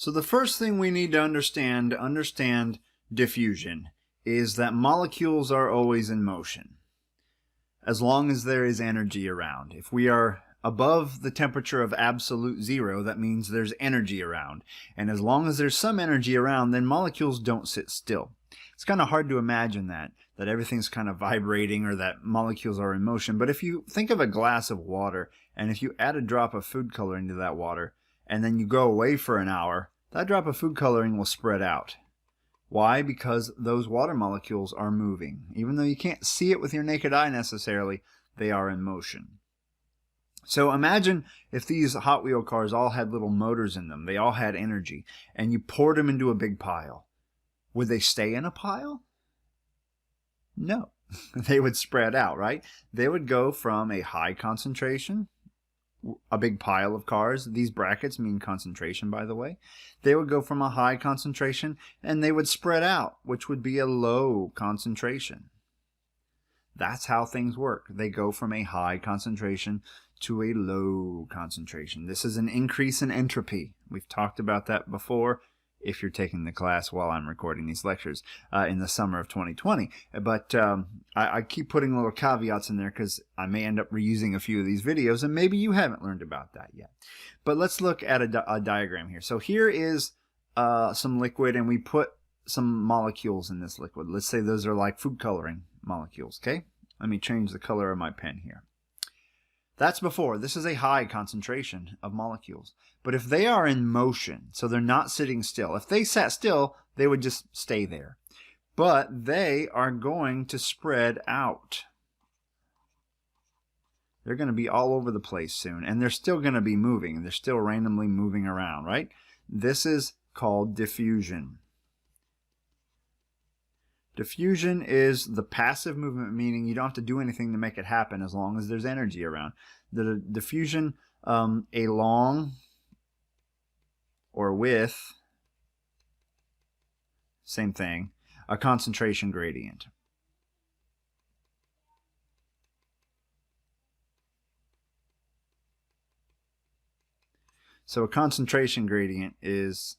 So the first thing we need to understand diffusion is that molecules are always in motion as long as there is energy around. If we are above the temperature of absolute zero, that means there's energy around. And as long as there's some energy around, then molecules don't sit still. It's kind of hard to imagine that everything's kind of vibrating or that molecules are in motion. But if you think of a glass of water, and if you add a drop of food coloring to that water, and then you go away for an hour, that drop of food coloring will spread out. Why? Because those water molecules are moving. Even though you can't see it with your naked eye necessarily, they are in motion. So imagine if these Hot Wheel cars all had little motors in them, they all had energy, and you poured them into a big pile. Would they stay in a pile? No. They would spread out, right? They would go from a high concentration, a big pile of cars. These brackets mean concentration, by the way. They would go from a high concentration and they would spread out, which would be a low concentration. That's how things work. They go from a high concentration to a low concentration. This is an increase in entropy. We've talked about that before if you're taking the class while I'm recording these lectures in the summer of 2020. But I keep putting little caveats in there because I may end up reusing a few of these videos, and maybe you haven't learned about that yet. But let's look at a diagram here. So here is some liquid, and we put some molecules in this liquid. Let's say those are like food coloring molecules, okay? Let me change the color of my pen here. That's before. This is a high concentration of molecules. But if they are in motion, so they're not sitting still, if they sat still, they would just stay there. But they are going to spread out. They're going to be all over the place soon, and they're still going to be moving. They're still randomly moving around, right? This is called diffusion. Diffusion is the passive movement, meaning you don't have to do anything to make it happen as long as there's energy around. The diffusion along or with, same thing, a concentration gradient. So a concentration gradient is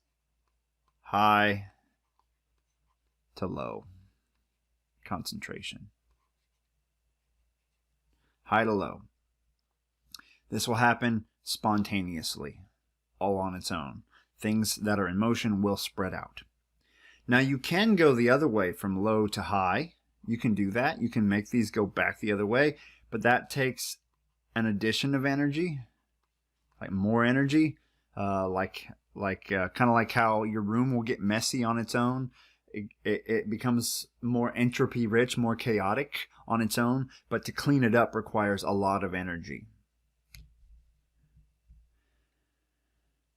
high to low. Concentration. High to low. This will happen spontaneously, all on its own. Things that are in motion will spread out. Now you can go the other way from low to high. You can do that. You can make these go back the other way, but that takes an addition of energy, like more energy, kind of like how your room will get messy on its own. It becomes more entropy rich, more chaotic on its own, but to clean it up requires a lot of energy.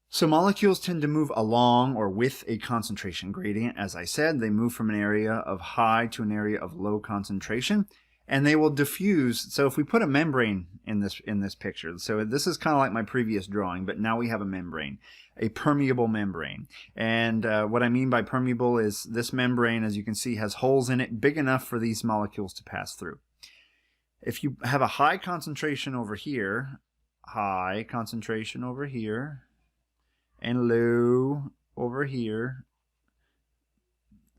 So molecules tend to move along or with a concentration gradient. As I said, they move from an area of high to an area of low concentration, and they will diffuse. So if we put a membrane in this picture, so this is kind of like my previous drawing, but now we have a membrane, a permeable membrane. And what I mean by permeable is this membrane, as you can see, has holes in it big enough for these molecules to pass through. If you have a high concentration over here, high concentration over here, and low over here,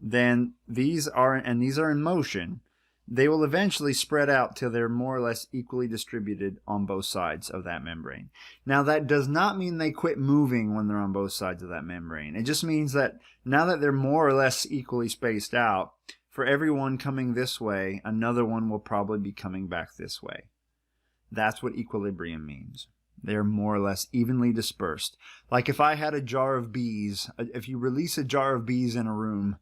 then these are in motion. They will eventually spread out till they're more or less equally distributed on both sides of that membrane. Now that does not mean they quit moving when they're on both sides of that membrane. It just means that now that they're more or less equally spaced out, for every one coming this way, another one will probably be coming back this way. That's what equilibrium means. They're more or less evenly dispersed. Like if I had a jar of bees, if you release a jar of bees in a room,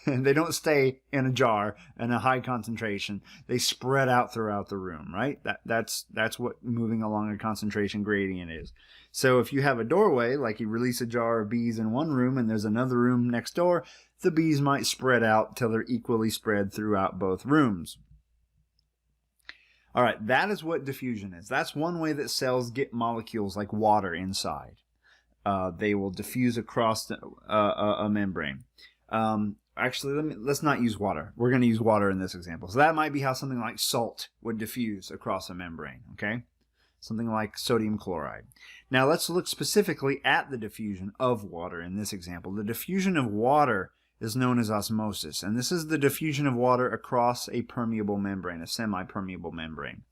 and they don't stay in a jar in a high concentration, they spread out throughout the room, right? That's what moving along a concentration gradient is. So if you have a doorway, like you release a jar of bees in one room and there's another room next door, the bees might spread out till they're equally spread throughout both rooms. All right, that is what diffusion is. That's one way that cells get molecules like water inside. They will diffuse across a membrane. Actually, let's not use water. We're going to use water in this example. So that might be how something like salt would diffuse across a membrane, okay? Something like sodium chloride. Now let's look specifically at the diffusion of water in this example. The diffusion of water is known as osmosis, and this is the diffusion of water across a permeable membrane, a semi-permeable membrane.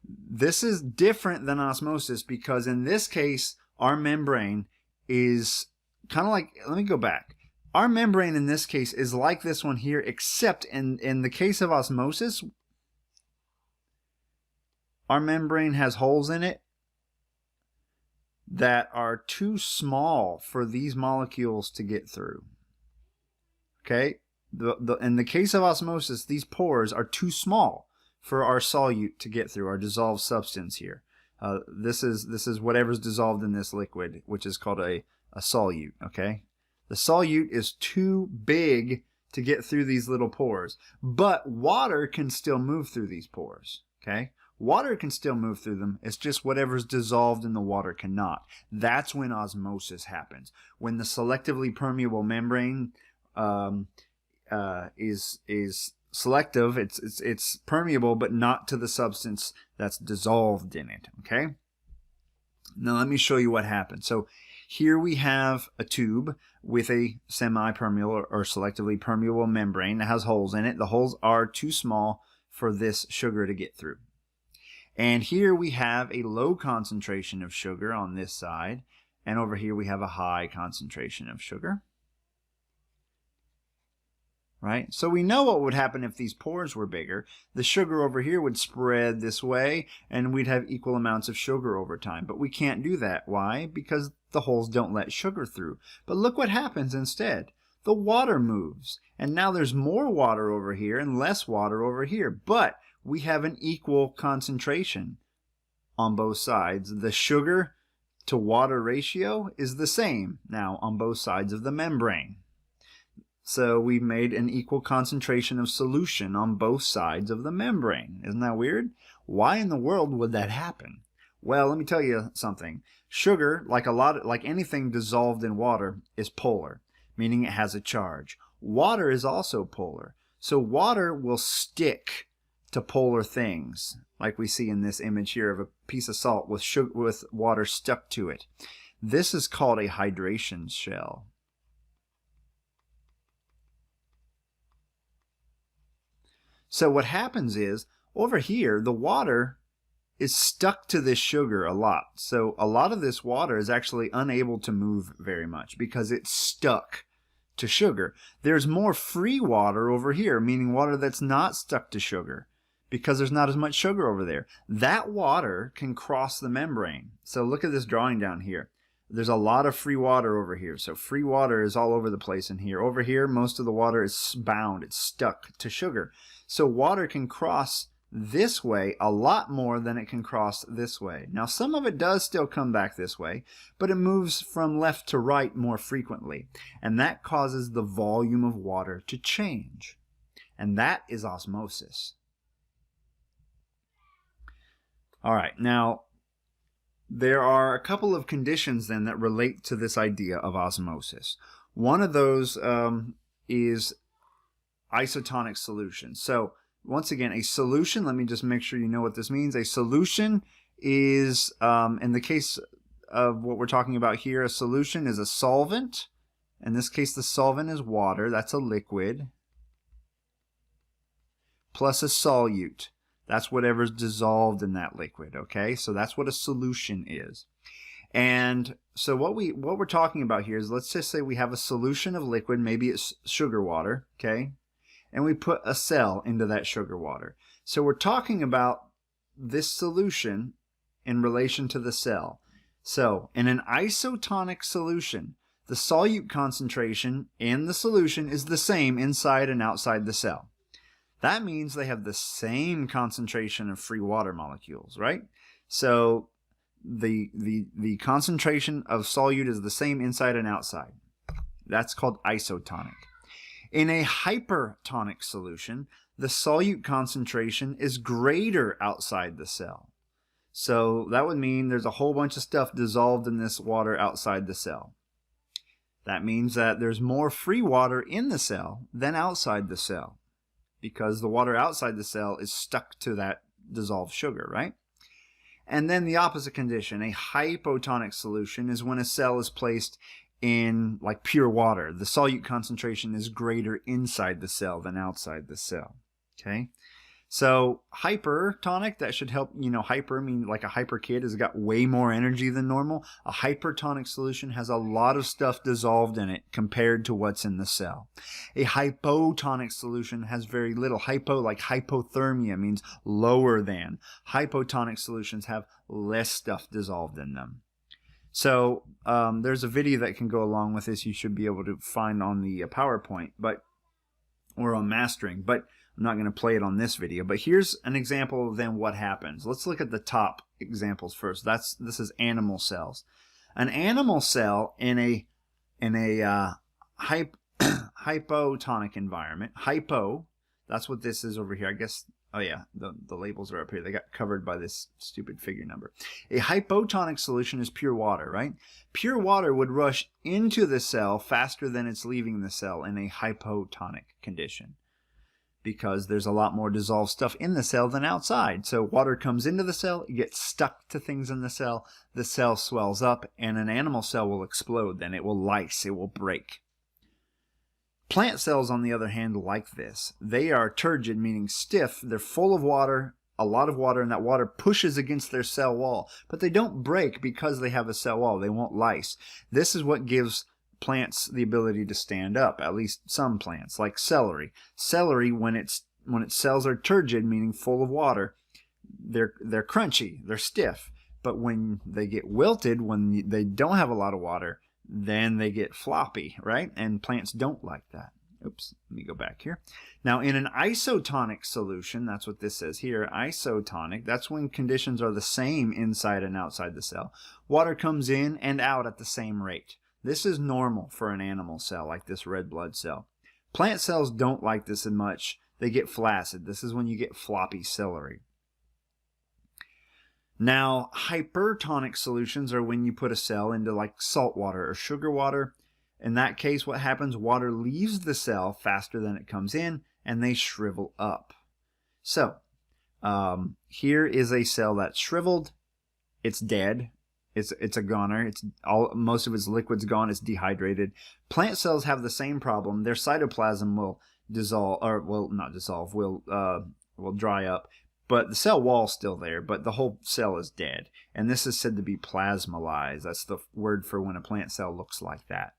This is different than osmosis because in this case, our membrane is kind of like, let me go back. Our membrane in this case is like this one here, except in the case of osmosis, our membrane has holes in it that are too small for these molecules to get through. Okay? In the case of osmosis, these pores are too small for our solute to get through, our dissolved substance here. This is whatever's dissolved in this liquid, which is called a solute, okay? The solute is too big to get through these little pores, but water can still move through these pores, okay? Water can still move through them. It's just whatever's dissolved in the water cannot. That's when osmosis happens. When the selectively permeable membrane is selective, it's permeable, but not to the substance that's dissolved in it, okay? Now let me show you what happens. So here we have a tube with a semi-permeable or selectively permeable membrane that has holes in it. The holes are too small for this sugar to get through. And here we have a low concentration of sugar on this side, and over here we have a high concentration of sugar. Right? So we know what would happen if these pores were bigger. The sugar over here would spread this way, and we'd have equal amounts of sugar over time. But we can't do that. Why? Because the holes don't let sugar through. But look what happens instead. The water moves, and now there's more water over here and less water over here. But we have an equal concentration on both sides. The sugar to water ratio is the same now on both sides of the membrane. So we've made an equal concentration of solution on both sides of the membrane. Isn't that weird? Why in the world would that happen? Well, let me tell you something. Sugar, like anything dissolved in water, is polar, meaning it has a charge. Water is also polar. So water will stick to polar things, like we see in this image here of a piece of salt with water stuck to it. This is called a hydration shell. So what happens is, over here, the water is stuck to this sugar a lot. So a lot of this water is actually unable to move very much because it's stuck to sugar. There's more free water over here, meaning water that's not stuck to sugar, because there's not as much sugar over there. That water can cross the membrane. So look at this drawing down here. There's a lot of free water over here. So free water is all over the place in here. Over here, most of the water is bound. It's stuck to sugar. So water can cross this way a lot more than it can cross this way. Now, some of it does still come back this way, but it moves from left to right more frequently. And that causes the volume of water to change. And that is osmosis. All right, now there are a couple of conditions then that relate to this idea of osmosis. One of those is isotonic solution. So once again, a solution, let me just make sure you know what this means. A solution is, in the case of what we're talking about here, a solution is a solvent. In this case, the solvent is water. That's a liquid. Plus a solute. That's whatever's dissolved in that liquid, okay? So that's what a solution is. And so what we're talking about here is, let's just say we have a solution of liquid, maybe it's sugar water, okay? And we put a cell into that sugar water. So we're talking about this solution in relation to the cell. So in an isotonic solution, the solute concentration in the solution is the same inside and outside the cell. That means they have the same concentration of free water molecules, right? So the concentration of solute is the same inside and outside. That's called isotonic. In a hypertonic solution, the solute concentration is greater outside the cell. So that would mean there's a whole bunch of stuff dissolved in this water outside the cell. That means that there's more free water in the cell than outside the cell, because the water outside the cell is stuck to that dissolved sugar, right? And then the opposite condition, a hypotonic solution, is when a cell is placed in like pure water. The solute concentration is greater inside the cell than outside the cell. Okay? So hypertonic, that should help, hyper, I mean like a hyper kid has got way more energy than normal. A hypertonic solution has a lot of stuff dissolved in it compared to what's in the cell. A hypotonic solution has very little. Hypo, like hypothermia, means lower than. Hypotonic solutions have less stuff dissolved in them. So there's a video that can go along with this you should be able to find on the PowerPoint, or on mastering, but I'm not going to play it on this video. But here's an example of then what happens. Let's look at the top examples first. This is animal cells. An animal cell in a hypotonic environment. Hypo, that's what this is over here. I guess, oh yeah, the labels are up here. They got covered by this stupid figure number. A hypotonic solution is pure water, right? Pure water would rush into the cell faster than it's leaving the cell in a hypotonic condition, because there's a lot more dissolved stuff in the cell than outside. So water comes into the cell, it gets stuck to things in the cell swells up, and an animal cell will explode. Then it will lyse, it will break. Plant cells, on the other hand, like this. They are turgid, meaning stiff. They're full of water, a lot of water, and that water pushes against their cell wall. But they don't break because they have a cell wall. They won't lyse. This is what gives plants the ability to stand up, at least some plants, like celery. Celery, when its cells are turgid, meaning full of water, they're crunchy, they're stiff. But when they get wilted, when they don't have a lot of water, then they get floppy, right? And plants don't like that. Oops, let me go back here. Now, in an isotonic solution, that's what this says here, isotonic, that's when conditions are the same inside and outside the cell. Water comes in and out at the same rate. This is normal for an animal cell, like this red blood cell. Plant cells don't like this as much. They get flaccid. This is when you get floppy celery. Now, hypertonic solutions are when you put a cell into like salt water or sugar water. In that case, what happens? Water leaves the cell faster than it comes in, and they shrivel up. So, here is a cell that's shriveled. It's dead. It's a goner. Most of its liquid's gone. It's dehydrated. Plant cells have the same problem. Their cytoplasm will dissolve, or will not dissolve, will dry up. But the cell wall's still there, but the whole cell is dead. And this is said to be plasmolyzed. That's the word for when a plant cell looks like that.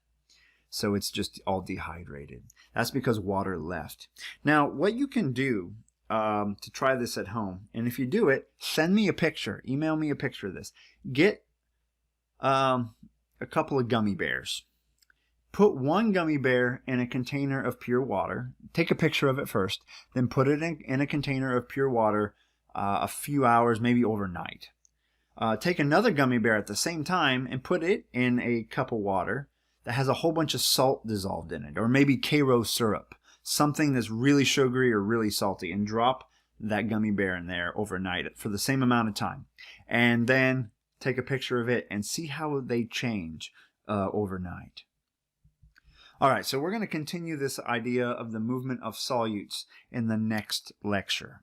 So it's just all dehydrated. That's because water left. Now, what you can do to try this at home, and if you do it, send me a picture. Email me a picture of this. Get a couple of gummy bears. Put one gummy bear in a container of pure water. Take a picture of it first. Then put it in a container of pure water a few hours, maybe overnight. Take another gummy bear at the same time and put it in a cup of water that has a whole bunch of salt dissolved in it, or maybe Karo syrup, something that's really sugary or really salty, and drop that gummy bear in there overnight for the same amount of time. And then take a picture of it and see how they change overnight. All right, so we're going to continue this idea of the movement of solutes in the next lecture.